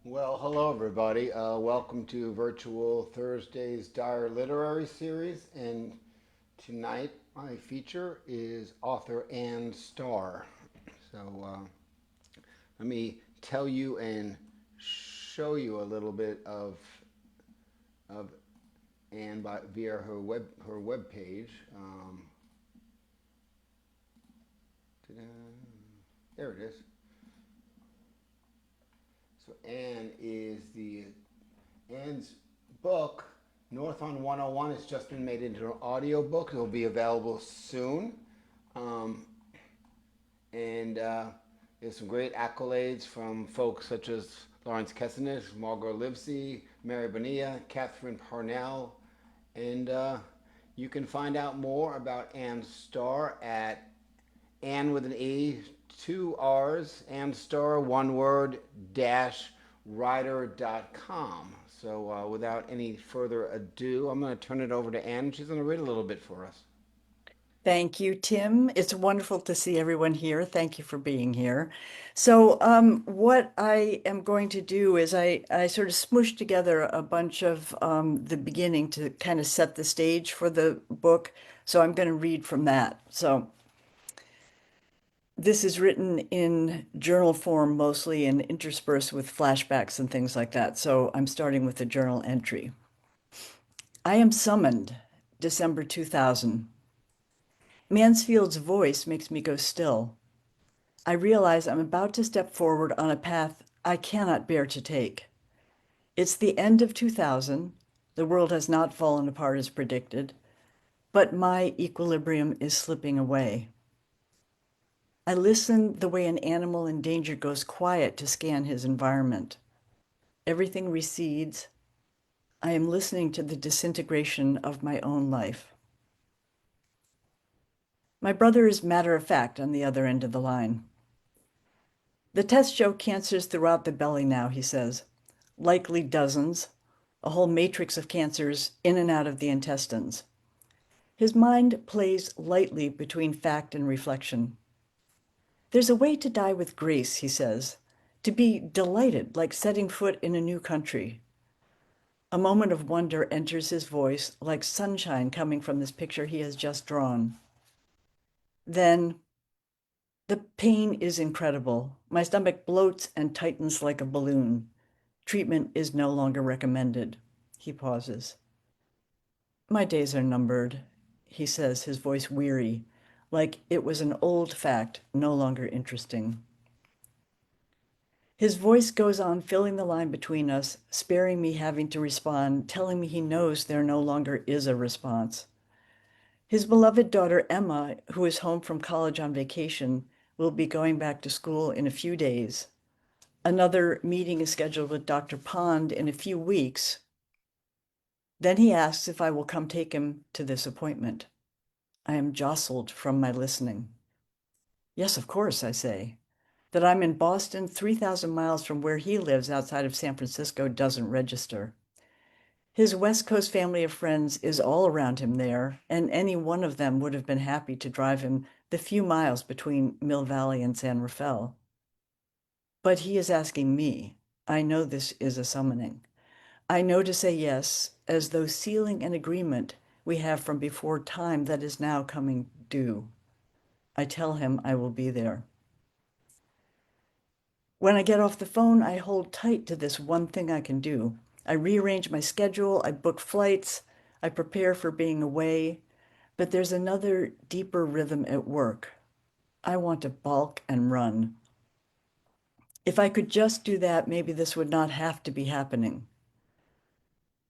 Well, hello everybody. Welcome to Virtual Thursday's Dire Literary Series. And tonight my feature is author Ann Starr. So let me tell you and show you a little bit of Ann via her web page. There it is. So Ann's book, North on 101, has just been made into an audio book. It'll be available soon. Um, and there's some great accolades from folks such as Lawrence Kessinich, Margot Livesey, Mary Bonilla, Catherine Parnell. And you can find out more about Ann Starr at Ann with an E, two R's, Ann Starr, one word, dash, writer.com. So without any further ado, I'm going to turn it over to Ann. She's going to read a little bit for us. Thank you, Tim. It's wonderful to see everyone here. Thank you for being here. So, what I am going to do is I sort of smushed together a bunch of the beginning to kind of set the stage for the book. So I'm going to read from that. So this is written in journal form mostly and interspersed with flashbacks and things like that. So I'm starting with a journal entry. I am summoned, December 2000. Mansfield's voice makes me go still. I realize I'm about to step forward on a path I cannot bear to take. It's the end of 2000. The world has not fallen apart as predicted, but my equilibrium is slipping away. I listen the way an animal in danger goes quiet to scan his environment. Everything recedes. I am listening to the disintegration of my own life. My brother is matter of fact on the other end of the line. The tests show cancers throughout the belly now, he says. Likely dozens, a whole matrix of cancers in and out of the intestines. His mind plays lightly between fact and reflection. There's a way to die with grace, he says, to be delighted like setting foot in a new country. A moment of wonder enters his voice like sunshine coming from this picture he has just drawn. Then the pain is incredible. My stomach bloats and tightens like a balloon. Treatment is no longer recommended. He pauses. My days are numbered, he says, his voice weary, like it was an old fact, no longer interesting. His voice goes on, filling the line between us, sparing me having to respond, telling me he knows there no longer is a response. His beloved daughter, Emma, who is home from college on vacation, will be going back to school in a few days. Another meeting is scheduled with Dr. Pond in a few weeks. Then he asks if I will come take him to this appointment. I am jostled from my listening. Yes, of course, I say. That I'm in Boston, 3,000 miles from where he lives outside of San Francisco, doesn't register. His West Coast family of friends is all around him there, and any one of them would have been happy to drive him the few miles between Mill Valley and San Rafael. But he is asking me. I know this is a summoning. I know to say yes, as though sealing an agreement we have from before time that is now coming due. I tell him I will be there. When I get off the phone, I hold tight to this one thing I can do. I rearrange my schedule, I book flights, I prepare for being away, but there's another deeper rhythm at work. I want to balk and run. If I could just do that, maybe this would not have to be happening.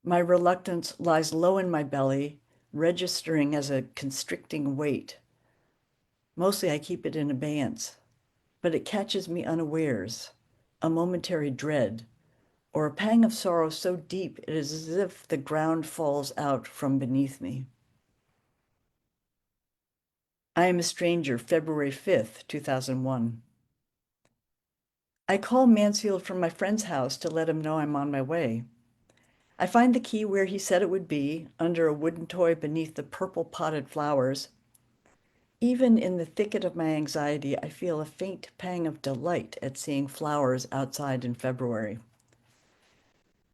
My reluctance lies low in my belly, registering as a constricting weight. Mostly I keep it in abeyance, but it catches me unawares, a momentary dread, or a pang of sorrow so deep it is as if the ground falls out from beneath me. I am a stranger, February 5th, 2001. I call Mansfield from my friend's house to let him know I'm on my way. I find the key where he said it would be, under a wooden toy beneath the purple potted flowers. Even in the thicket of my anxiety, I feel a faint pang of delight at seeing flowers outside in February.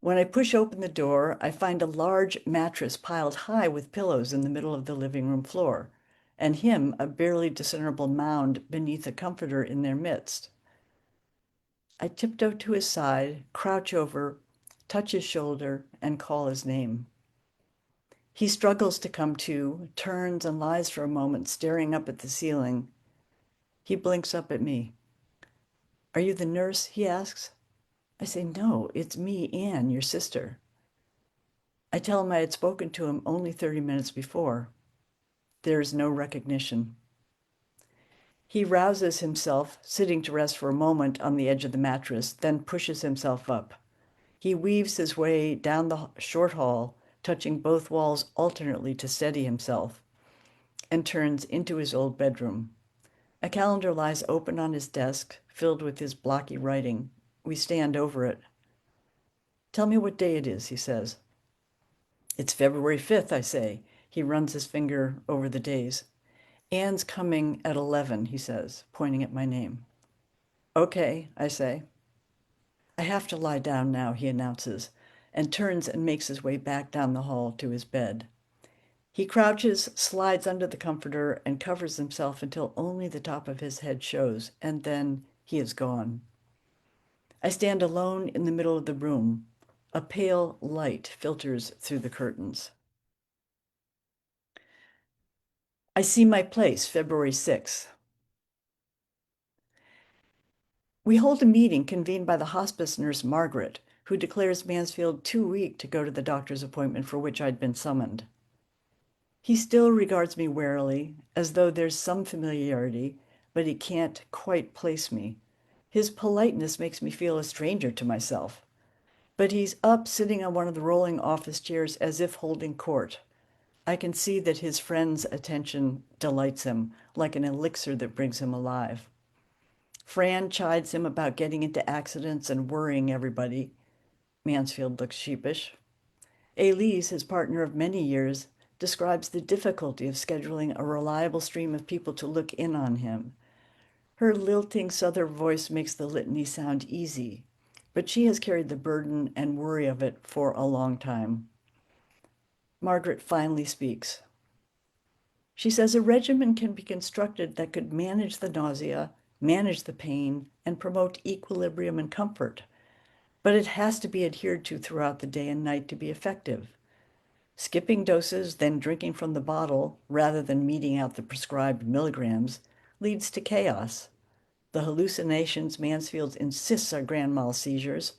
When I push open the door, I find a large mattress piled high with pillows in the middle of the living room floor, and him, a barely discernible mound beneath a comforter in their midst. I tiptoe to his side, crouch over, touch his shoulder, and call his name. He struggles to come to, turns and lies for a moment, staring up at the ceiling. He blinks up at me. "Are you the nurse?" he asks. I say, "No, it's me, Anne, your sister." I tell him I had spoken to him only 30 minutes before. There is no recognition. He rouses himself, sitting to rest for a moment on the edge of the mattress, then pushes himself up. He weaves his way down the short hall, touching both walls alternately to steady himself, and turns into his old bedroom. A calendar lies open on his desk, filled with his blocky writing. We stand over it. "Tell me what day it is," he says. "It's February 5th, I say. He runs his finger over the days. "Anne's coming at 11, he says, pointing at my name. "Okay," I say. "I have to lie down now," he announces, and turns and makes his way back down the hall to his bed. He crouches, slides under the comforter, and covers himself until only the top of his head shows, and then he is gone. I stand alone in the middle of the room. A pale light filters through the curtains. I see my place, February 6th. We hold a meeting convened by the hospice nurse, Margaret, who declares Mansfield too weak to go to the doctor's appointment for which I'd been summoned. He still regards me warily, as though there's some familiarity, but he can't quite place me. His politeness makes me feel a stranger to myself. But he's up, sitting on one of the rolling office chairs as if holding court. I can see that his friend's attention delights him, like an elixir that brings him alive. Fran chides him about getting into accidents and worrying everybody. Mansfield looks sheepish. Elise, his partner of many years, describes the difficulty of scheduling a reliable stream of people to look in on him. Her lilting southern voice makes the litany sound easy, but she has carried the burden and worry of it for a long time. Margaret finally speaks. She says a regimen can be constructed that could manage the nausea, manage the pain, and promote equilibrium and comfort, but it has to be adhered to throughout the day and night to be effective. Skipping doses, then drinking from the bottle, rather than meting out the prescribed milligrams, leads to chaos. The hallucinations Mansfield insists are grand mal seizures,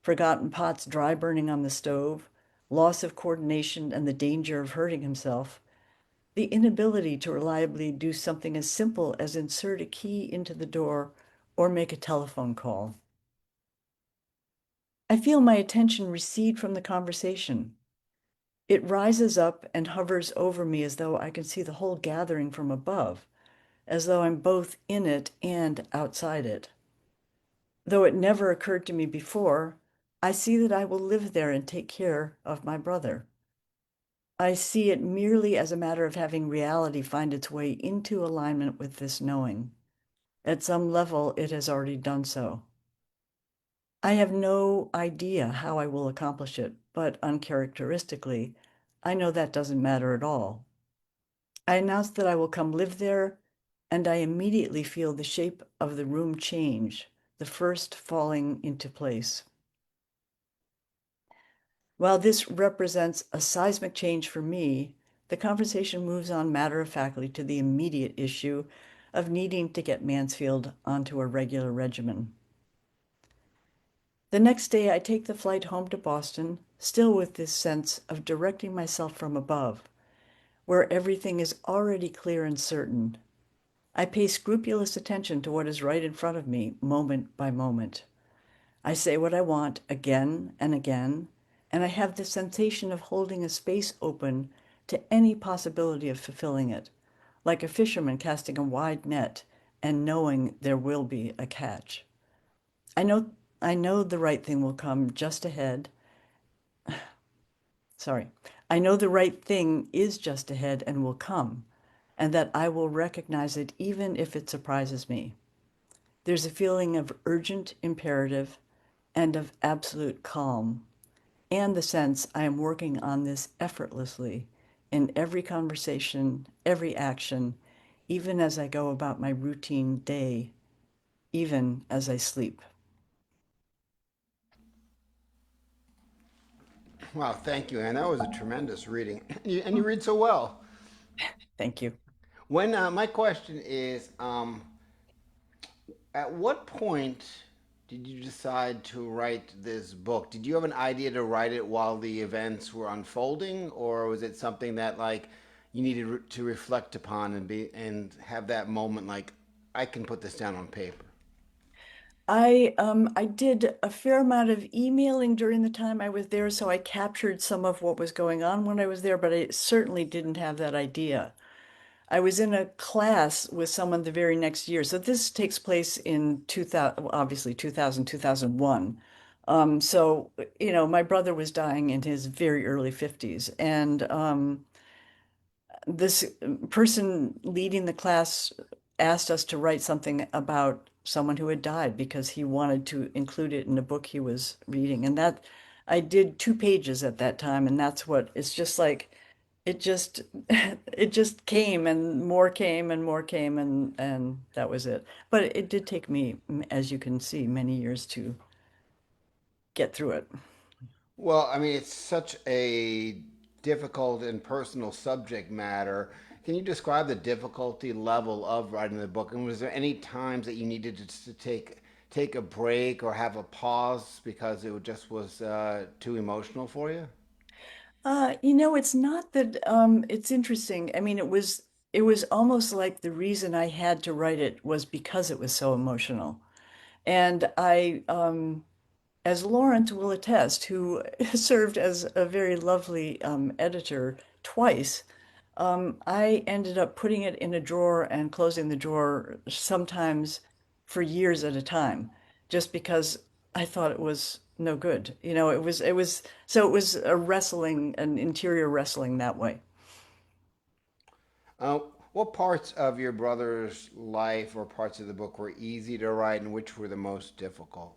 forgotten pots dry burning on the stove, loss of coordination and the danger of hurting himself, the inability to reliably do something as simple as insert a key into the door or make a telephone call. I feel my attention recede from the conversation. It rises up and hovers over me as though I can see the whole gathering from above, as though I'm both in it and outside it. Though it never occurred to me before, I see that I will live there and take care of my brother. I see it merely as a matter of having reality find its way into alignment with this knowing. At some level, it has already done so. I have no idea how I will accomplish it, but uncharacteristically, I know that doesn't matter at all. I announce that I will come live there, and I immediately feel the shape of the room change, the first falling into place. While this represents a seismic change for me, the conversation moves on matter-of-factly to the immediate issue of needing to get Mansfield onto a regular regimen. The next day, I take the flight home to Boston, still with this sense of directing myself from above, where everything is already clear and certain. I pay scrupulous attention to what is right in front of me, moment by moment. I say what I want again and again, and I have the sensation of holding a space open to any possibility of fulfilling it, like a fisherman casting a wide net and knowing there will be a catch. I know the right thing will come just ahead. Sorry. I know the right thing is just ahead and will come, and that I will recognize it even if it surprises me. There's a feeling of urgent imperative and of absolute calm. and the sense I am working on this effortlessly in every conversation, every action, even as I go about my routine day, even as I sleep. Wow, thank you, Anne. That was a tremendous reading. And you read so well. Thank you. When my question is, at what point did you decide to write this book? Did you have an idea to write it while the events were unfolding, or was it something that like you needed to reflect upon and be and have that moment like I can put this down on paper? I did a fair amount of emailing during the time I was there, so I captured some of what was going on when I was there, but I certainly didn't have that idea. I was in a class with someone the very next year. So this takes place in 2000, well, obviously 2000, 2001. So, my brother was dying in his very early 50s. And this person leading the class asked us to write something about someone who had died because he wanted to include it in a book he was reading. And that I did 2 pages at that time, and that's what it's just like it just it just came and more came and more came and that was it. But it did take me, as you can see, many years to get through it. Well, I mean, it's such a difficult and personal subject matter. Can you describe the difficulty level of writing the book? And was there any times that you needed to take a break or have a pause because it just was too emotional for you? It's not that it's interesting. I mean, it was almost like the reason I had to write it was because it was so emotional. And as Lawrence will attest, who served as a very lovely editor twice, I ended up putting it in a drawer and closing the drawer sometimes for years at a time, just because I thought it was no good. So it was a wrestling, an interior wrestling that way. Uh, what parts of your brother's life or parts of the book were easy to write and which were the most difficult?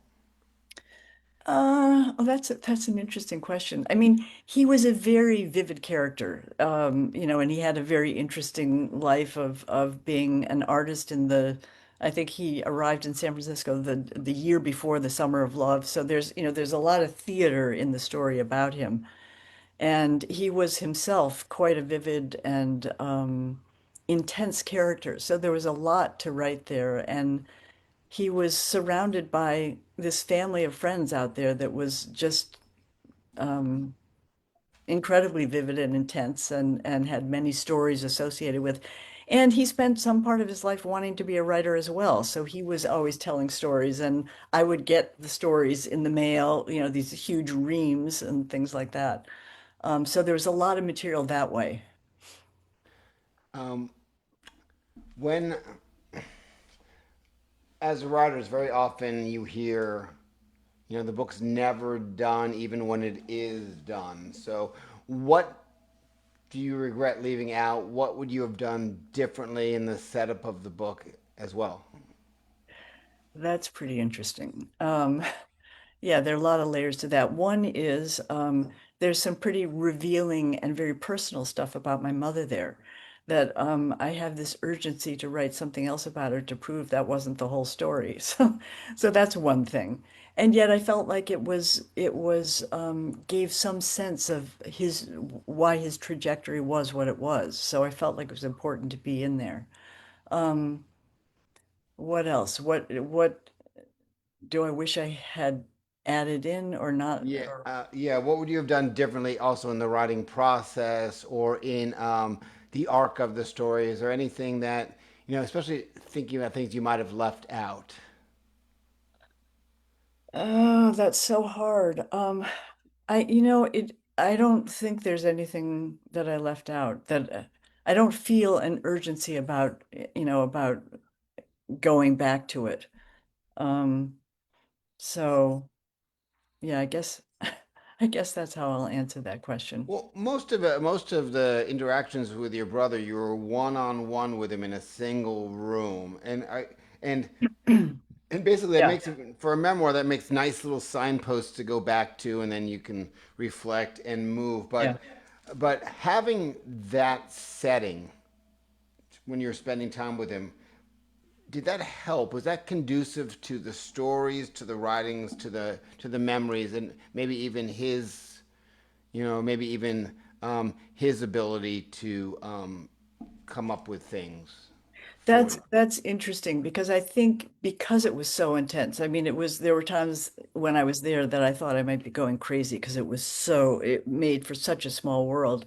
That's an interesting question. I mean, he was a very vivid character, and he had a very interesting life of being an artist in the. I think he arrived in San Francisco the year before the Summer of Love. So there's a lot of theater in the story about him, and he was himself quite a vivid and intense character. So there was a lot to write there, and he was surrounded by this family of friends out there that was just incredibly vivid and intense and had many stories associated with. And he spent some part of his life wanting to be a writer as well. So he was always telling stories, and I would get the stories in the mail, these huge reams and things like that. So there was a lot of material that way. Um, when, as writers, very often you hear, the book's never done, even when it is done. So, what do you regret leaving out? What would you have done differently in the setup of the book as well? That's pretty interesting. Yeah, there are a lot of layers to that. One is there's some pretty revealing and very personal stuff about my mother there that I have this urgency to write something else about her to prove that wasn't the whole story. So that's one thing. And yet I felt like it was gave some sense of his why his trajectory was what it was. So I felt like it was important to be in there. What else? What do I wish I had added in or not? Yeah, Or yeah. What would you have done differently, also in the writing process or in the arc of the story? Is there anything that especially thinking about things you might have left out? oh, that's so hard. I don't think there's anything that I left out that I don't feel an urgency about going back to it. Um, so yeah, I guess that's how I'll answer that question. Well, most of the interactions with your brother, you were one on one with him in a single room, and And basically, that Yeah. makes it for a memoir. That makes nice little signposts to go back to, and then you can reflect and move. Yeah. But having that setting when you're spending time with him, did that help? Was that conducive to the stories, to the writings, to the memories, and maybe even his, maybe even his ability to come up with things for you? That's interesting because I think because it was so intense. I mean, there were times when I was there that I thought I might be going crazy because it made for such a small world.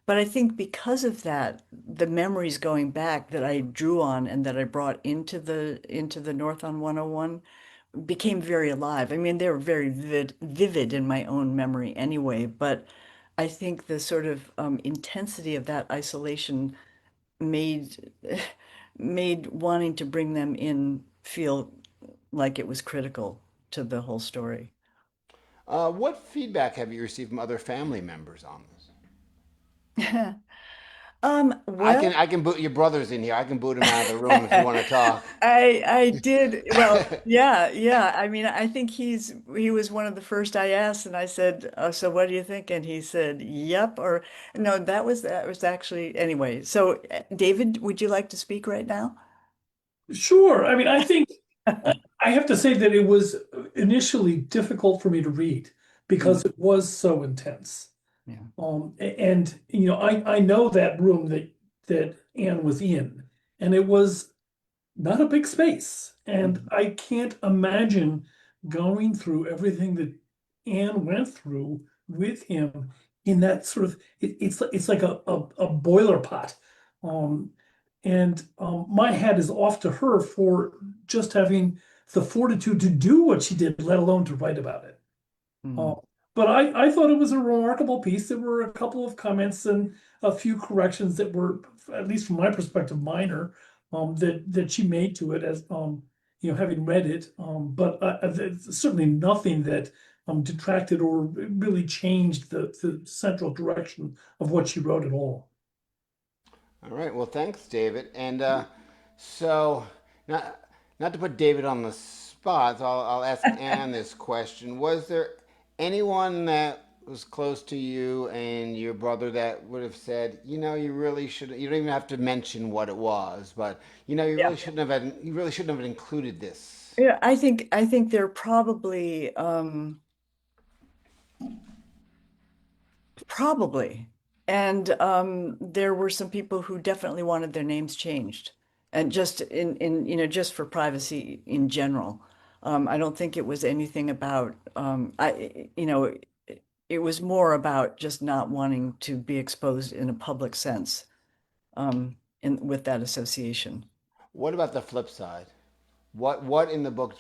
But I think because of that, the memories going back that I drew on and that I brought into the North on 101 became very alive. I mean, they were very vivid in my own memory anyway, but I think the sort of intensity of that isolation made made wanting to bring them in feel like it was critical to the whole story. What feedback have you received from other family members on this? Well, I can boot your brothers in here. I can boot them out of the room if you want to talk. I did well, yeah, yeah. I mean, I think he was one of the first I asked, and I said, "Oh, so what do you think?" And he said, "Yep," or no, that was actually anyway. So, David, would you like to speak right now? Sure. I mean, I think I have to say that it was initially difficult for me to read Mm, because it was so intense. yeah. And I know that room that Anne was in, and it was not a big space. And Mhm. I can't imagine going through everything that Anne went through with him in that sort of it's like a boiler pot. Um, and my hat is off to her for just having the fortitude to do what she did, let alone to write about it. Uh, Mm. but I thought it was a remarkable piece. There were a couple of comments and a few corrections that were, at least from my perspective, minor, that she made to it as having read it. But there's certainly nothing that detracted or really changed the central direction of what she wrote at all. All right. Well, thanks, David. And so, not not to put David on the spot, so I'll ask Anne this question: was there anyone that was close to you and your brother that would have said, you really should? You don't even have to mention what it was, but Yeah. you really shouldn't have included this. Yeah, I think they're probably probably. And there were some people who definitely wanted their names changed. And just just for privacy in general. I don't think it was anything about it was more about just not wanting to be exposed in a public sense in with that association. What about the flip side? What in the book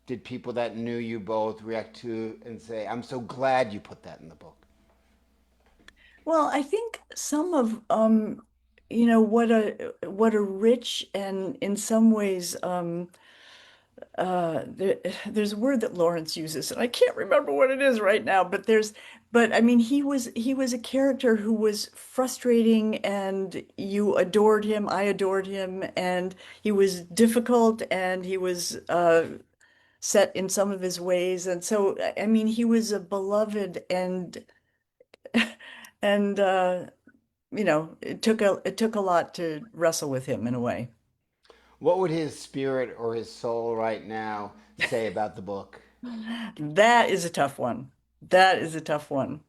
did people that knew you both react to and say, "I'm so glad you put that in the book"? Well, I think some of what a rich and in some ways there's a word that Lawrence uses, and I can't remember what it is right now, but I mean he was a character who was frustrating and you adored him, I adored him, and he was difficult and he was set in some of his ways, and so I mean he was a beloved and it took a lot to wrestle with him in a way. What would his spirit or his soul right now say about the book? That is a tough one. That is a tough one.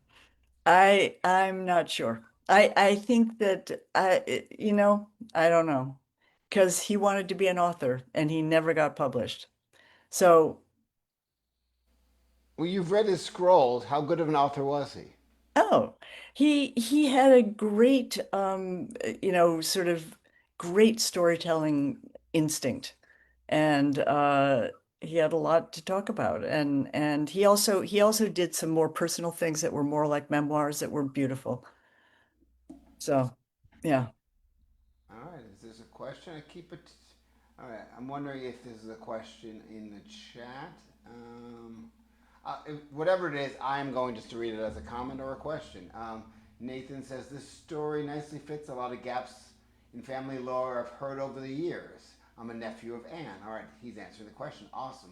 I'm not sure. I think that I don't know because he wanted to be an author and he never got published. So, Well, you've read his scrolls. How good of an author was he? oh, he had a great sort of great storytelling instinct and he had a lot to talk about and he also did some more personal things that were more like memoirs that were beautiful. So, yeah. All right, is this a question? I keep it. All right, I'm wondering if this is a question in the chat. Whatever it is, I am going just to read it as a comment or a question. Nathan says this story nicely fits a lot of gaps in family lore I've heard over the years. I'm a nephew of Anne. All right, he's answering the question. Awesome.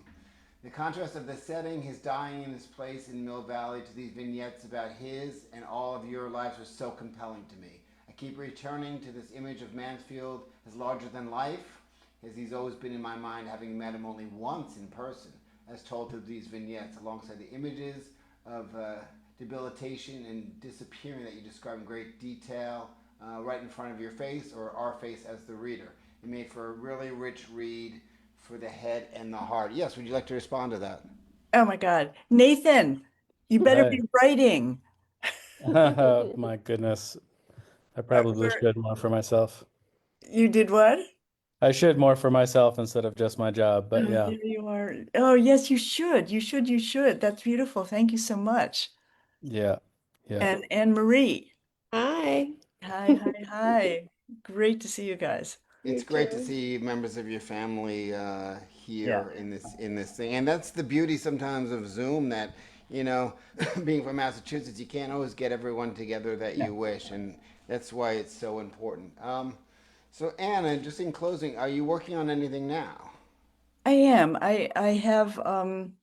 The contrast of the setting, his dying in his place in Mill Valley, to these vignettes about his and all of your lives was so compelling to me. I keep returning to this image of Mansfield as larger than life, as he's always been in my mind, having met him only once in person, as told through these vignettes, alongside the images of debilitation and disappearing that you describe in great detail, right in front of your face or our face as the reader. It made for a really rich read for the head and the heart. Yes, would you like to respond to that? Oh my God. Nathan, you better Hi. be writing. My goodness. I Uh, probably we're- should more for myself. You did what? I should more for myself instead of just my job, but Oh, yeah. there you are. Oh, yes, you should. You should. You should. That's beautiful. Thank you so much. Yeah. Yeah. And Anne Marie. Hi. Hi, hi, hi. Great to see you guys. It's You great to too. see members of your family Yeah. here in this thing, and that's the beauty sometimes of Zoom. That you know, being from Massachusetts, you can't always get everyone together that Yeah. you wish, and that's why it's so important. So Anna, just in closing, are you working on anything now? I am. I have an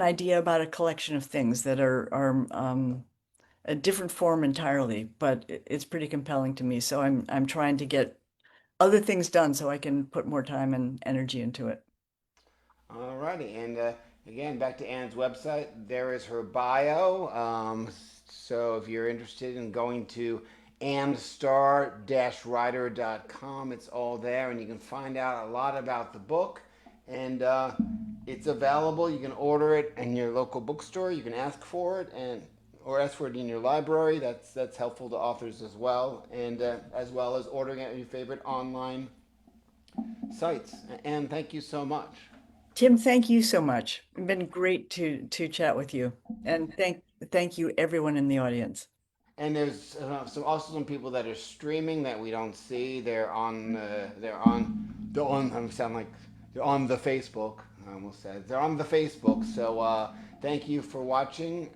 idea about a collection of things that are a different form entirely, but it's pretty compelling to me. So I'm trying to get other things done so I can put more time and energy into it. Alrighty, and again, back to Anne's website, there is her bio. So if you're interested in going to amstar-writer.com, it's all there, and you can find out a lot about the book. And it's available. You can order it in your local bookstore. You can ask for it, and or ask for it in your library. That's helpful to authors as well, and as well as ordering it at your favorite online sites. And thank you so much. Tim, thank you so much. It's been great to chat with you. And thank you everyone in the audience. And there's some people that are streaming that we don't see. They're on. I sound like they're on the Facebook. I almost said they're on the Facebook. So thank you for watching.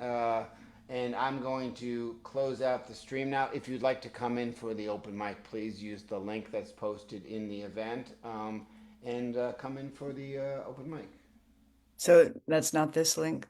And I'm going to close out the stream now. If you'd like to come in for the open mic, please use the link that's posted in the event, and come in for the open mic. So that's not this link.